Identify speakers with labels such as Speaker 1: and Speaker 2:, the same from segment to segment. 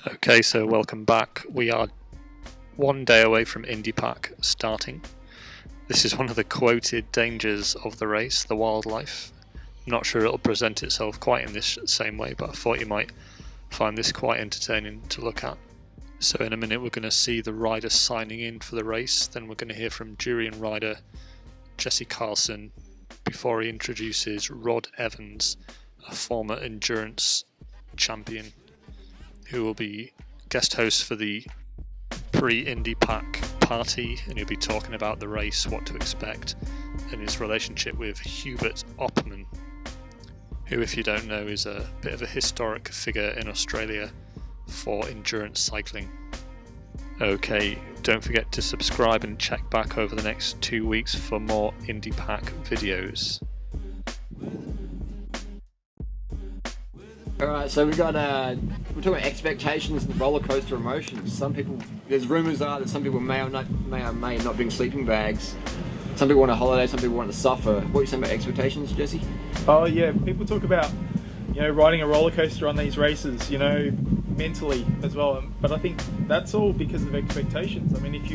Speaker 1: Okay, so welcome back. We are one day away from Indipac starting. This is one of the quoted dangers of the race, the wildlife. I'm not sure it'll present itself quite in this same way, but I thought you might find this quite entertaining to look at. So in a minute we're going to see the riders signing in for the race, then we're going to hear from Durianrider Jesse Carlsson before he introduces Rod Evans, a former endurance champion, who will be guest host for the pre-Indipac party, and he'll be talking about the race, what to expect, and his relationship with Hubert Opperman, who, if you don't know, is a bit of a historic figure in Australia for endurance cycling. Okay, don't forget to subscribe and check back over the next 2 weeks for more Indipac videos.
Speaker 2: Alright, so we're talking about expectations and roller coaster emotions. There's rumours are that some people may or may not bring sleeping bags. Some people want a holiday, some people want to suffer. What are you saying about expectations, Jesse?
Speaker 3: Oh yeah, people talk about, riding a roller coaster on these races, mentally as well. But I think that's all because of expectations. I mean, if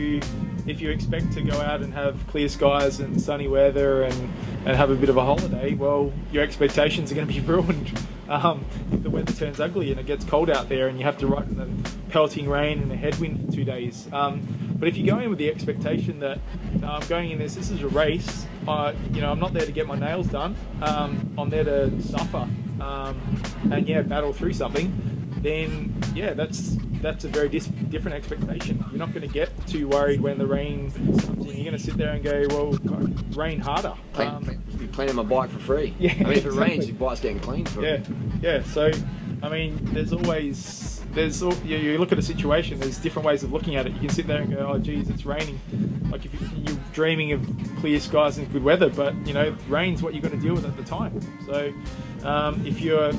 Speaker 3: you expect to go out and have clear skies and sunny weather and have a bit of a holiday, well, your expectations are going to be ruined. If the weather turns ugly and it gets cold out there and you have to ride in the pelting rain and a headwind for 2 days. But if you go in with the expectation that I'm going in this is a race, I'm not there to get my nails done, I'm there to suffer and battle through something, then that's a very different expectation. You're not going to get too worried when the rain comes in. You're going to sit there and go, well, rain harder.
Speaker 2: Be cleaning my bike for free.
Speaker 3: Yeah,
Speaker 2: I mean, if
Speaker 3: exactly.
Speaker 2: it rains, your bike's getting cleaned for it.
Speaker 3: Yeah. So, I mean, you look at a situation, there's different ways of looking at it. You can sit there and go, oh geez, it's raining. Like if you're dreaming of clear skies and good weather, but rain's what you're going to deal with at the time. So if your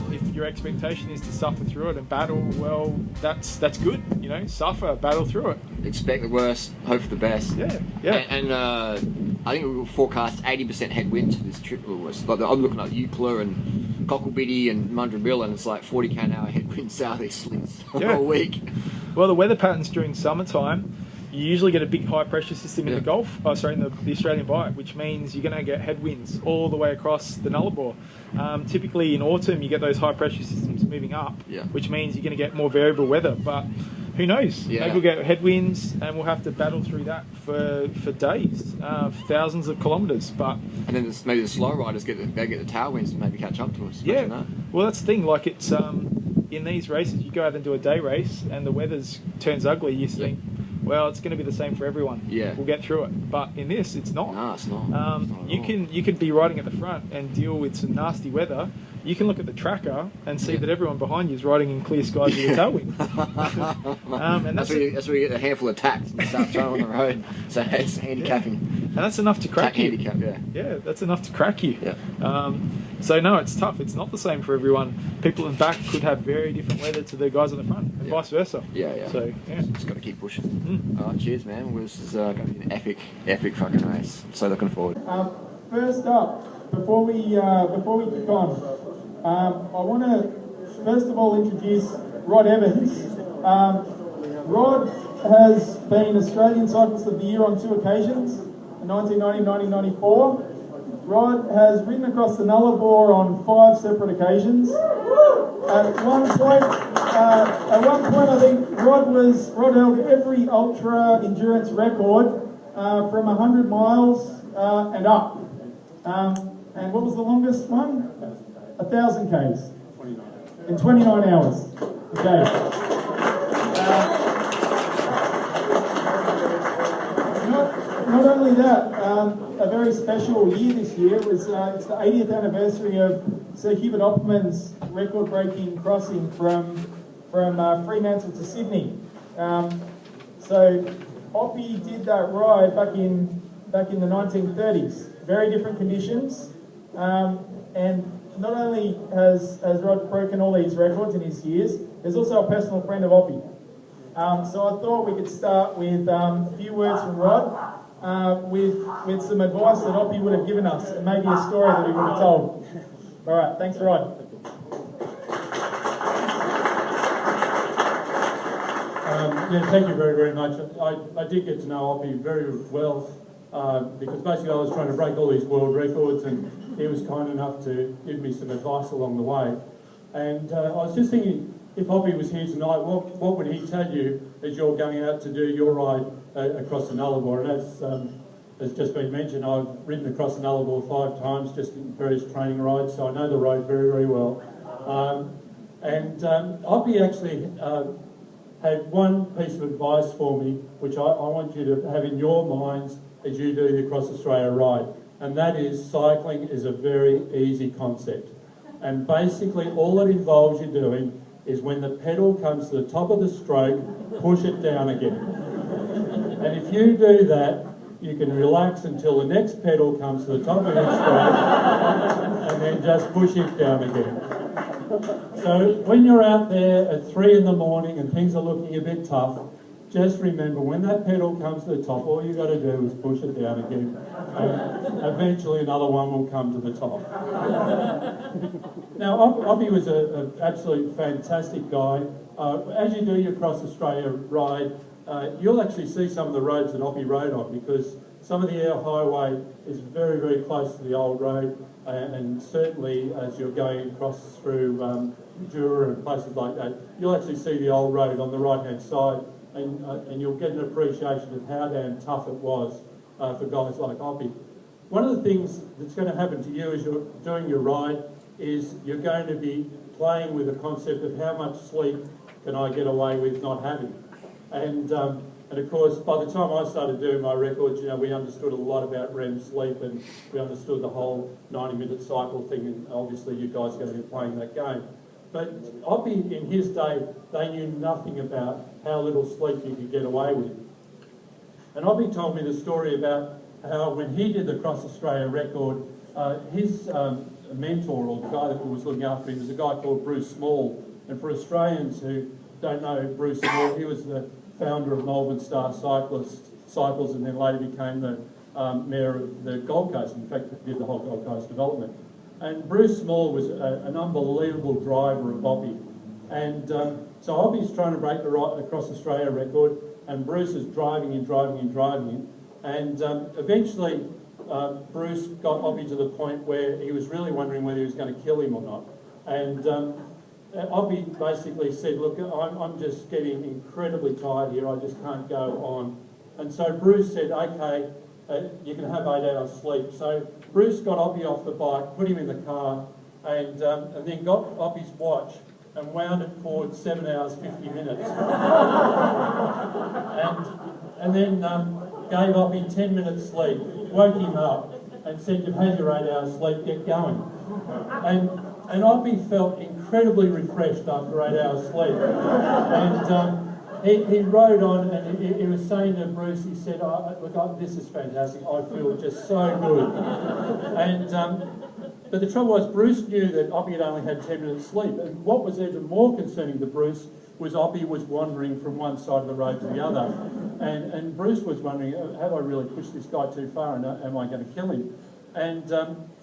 Speaker 3: expectation is to suffer through it and battle, well, that's good. Suffer, battle through it.
Speaker 2: Expect the worst, hope for the best.
Speaker 3: Yeah.
Speaker 2: And I think we will forecast 80% headwinds for this trip. Like I'm looking at Eucla and Cockapoo and Mundrabill, and it's like 40 km/h headwind southeast winds all week.
Speaker 3: Well, the weather patterns during summertime, you usually get a big high pressure system in the Gulf, in the Australian Bight, which means you're going to get headwinds all the way across the Nullarbor. Typically in autumn, you get those high pressure systems moving up, which means you're going to get more variable weather. But who knows?
Speaker 2: Yeah.
Speaker 3: Maybe we'll get headwinds and we'll have to battle through that for days, thousands of kilometres.
Speaker 2: And then maybe the slow riders get the tailwinds and maybe catch up to us.
Speaker 3: Yeah. Well, that's the thing. Like it's in these races, you go out and do a day race, and the weather turns ugly. You think, well, it's going to be the same for everyone.
Speaker 2: Yeah.
Speaker 3: We'll get through it. But in this, it's not.
Speaker 2: No, it's not.
Speaker 3: You could be riding at the front and deal with some nasty weather. You can look at the tracker and see that everyone behind you is riding in clear skies with a tailwind. And
Speaker 2: that's where you get a handful of tacks and start throwing on the road. So it's handicapping.
Speaker 3: And that's enough to crack you.
Speaker 2: Handicap,
Speaker 3: Yeah, that's enough to crack you.
Speaker 2: Yeah.
Speaker 3: So no, it's tough. It's not the same for everyone. People in the back could have very different weather to the guys at the front, and vice versa.
Speaker 2: Yeah.
Speaker 3: So
Speaker 2: Just got to keep pushing. All right, cheers, man. This is going to be an epic fucking race. So looking forward.
Speaker 4: First up, before we kick on, I want to first of all introduce Rod Evans. Rod has been Australian Cyclist of the Year on 2 occasions, in 1990 and 1994. Rod has ridden across the Nullarbor on 5 separate occasions. At one point, I think Rod held every ultra endurance record from 100 miles and up. And what was the longest one? 1,000 k's in 29 hours. Okay. Not only that, a very special year this year was it's the 80th anniversary of Sir Hubert Opperman's record-breaking crossing from Fremantle to Sydney. So Oppie did that ride back in the 1930s. Very different conditions, and not only has Rod broken all these records in his years, there's also a personal friend of Oppie. So I thought we could start with a few words from Rod. With some advice that Oppie would have given us, and maybe a story that he would have told. All right, thanks, Rod.
Speaker 5: Yeah, thank you very, very much. I did get to know Oppie very well because basically I was trying to break all these world records, and he was kind enough to give me some advice along the way. And I was just thinking, if Oppie was here tonight, what would he tell you as you're going out to do your ride across the Nullarbor? And as just been mentioned, I've ridden across the Nullarbor 5 times just in various training rides, so I know the road very, very well. Oppie actually had one piece of advice for me, which I want you to have in your minds as you do the Across Australia ride, and that is cycling is a very easy concept. And basically all it involves you doing is when the pedal comes to the top of the stroke, push it down again. And if you do that, you can relax until the next pedal comes to the top of your stroke and then just push it down again. So when you're out there at 3 in the morning and things are looking a bit tough, just remember when that pedal comes to the top, all you've got to do is push it down again, and eventually another one will come to the top. Now, Oppie was an absolute fantastic guy. As you do your Cross Australia ride, you'll actually see some of the roads that Oppie rode on, because some of the air highway is very, very close to the old road, and certainly as you're going across through Jura and places like that, you'll actually see the old road on the right-hand side, and you'll get an appreciation of how damn tough it was for guys like Oppie. One of the things that's going to happen to you as you're doing your ride is you're going to be playing with the concept of how much sleep can I get away with not having. And of course, by the time I started doing my records, we understood a lot about REM sleep, and we understood the whole 90-minute cycle thing, and obviously you guys are going to be playing that game. But Oppie, in his day, they knew nothing about how little sleep you could get away with. And Oppie told me the story about how when he did the Cross Australia record, his mentor, or the guy that was looking after him, was a guy called Bruce Small. And for Australians who don't know Bruce Small, he was the founder of Melbourne Star Cycles, and then later became the mayor of the Gold Coast. In fact, did the whole Gold Coast development. And Bruce Small was an unbelievable driver of Oppie. And so Oppie's trying to break the Across Australia record, and Bruce is driving him. And eventually Bruce got Oppie to the point where he was really wondering whether he was going to kill him or not. And Oppie basically said, look, I'm just getting incredibly tired here, I just can't go on. And so Bruce said, okay, you can have 8 hours sleep. So Bruce got Oppie off the bike, put him in the car, and then got Oppie's watch and wound it forward 7 hours, 50 minutes. and then gave Oppie 10 minutes sleep, woke him up, and said, you've had your 8 hours sleep, get going. And Oppie felt incredibly refreshed after 8 hours sleep. And he rode on, and he was saying to Bruce, he said, look, this is fantastic, I feel just so good. But the trouble was, Bruce knew that Oppie had only had 10 minutes sleep, and what was even more concerning to Bruce was Oppie was wandering from one side of the road to the other. And Bruce was wondering, have I really pushed this guy too far, and am I going to kill him? And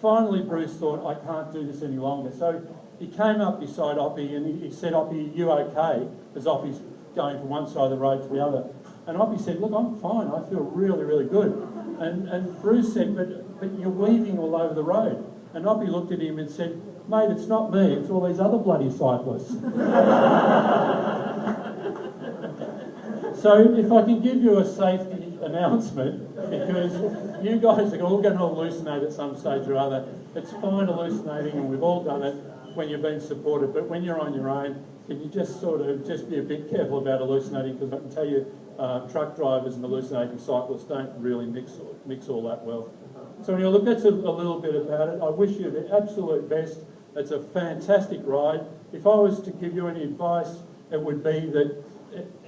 Speaker 5: finally Bruce thought, I can't do this any longer. So he came up beside Oppie and he said, Oppie, you okay? As Oppie's going from one side of the road to the other. And Oppie said, look, I'm fine, I feel really, really good. And Bruce said, but you're weaving all over the road. And Oppie looked at him and said, mate, it's not me, it's all these other bloody cyclists. So if I can give you a safety announcement, because you guys are all going to hallucinate at some stage or other. It's fine hallucinating, and we've all done it when you've been supported, but when you're on your own, can you just just be a bit careful about hallucinating, because I can tell you truck drivers and hallucinating cyclists don't really mix all that well. So anyway, look, that's a little bit about it. I wish you the absolute best. It's a fantastic ride. If I was to give you any advice, it would be that,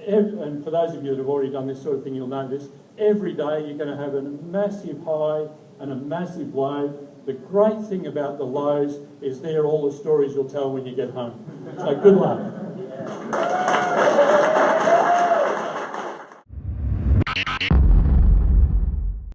Speaker 5: and for those of you that have already done this sort of thing, you'll know this, every day you're going to have a massive high and a massive low. The great thing about the lows is they're all the stories you'll tell when you get home. So good luck.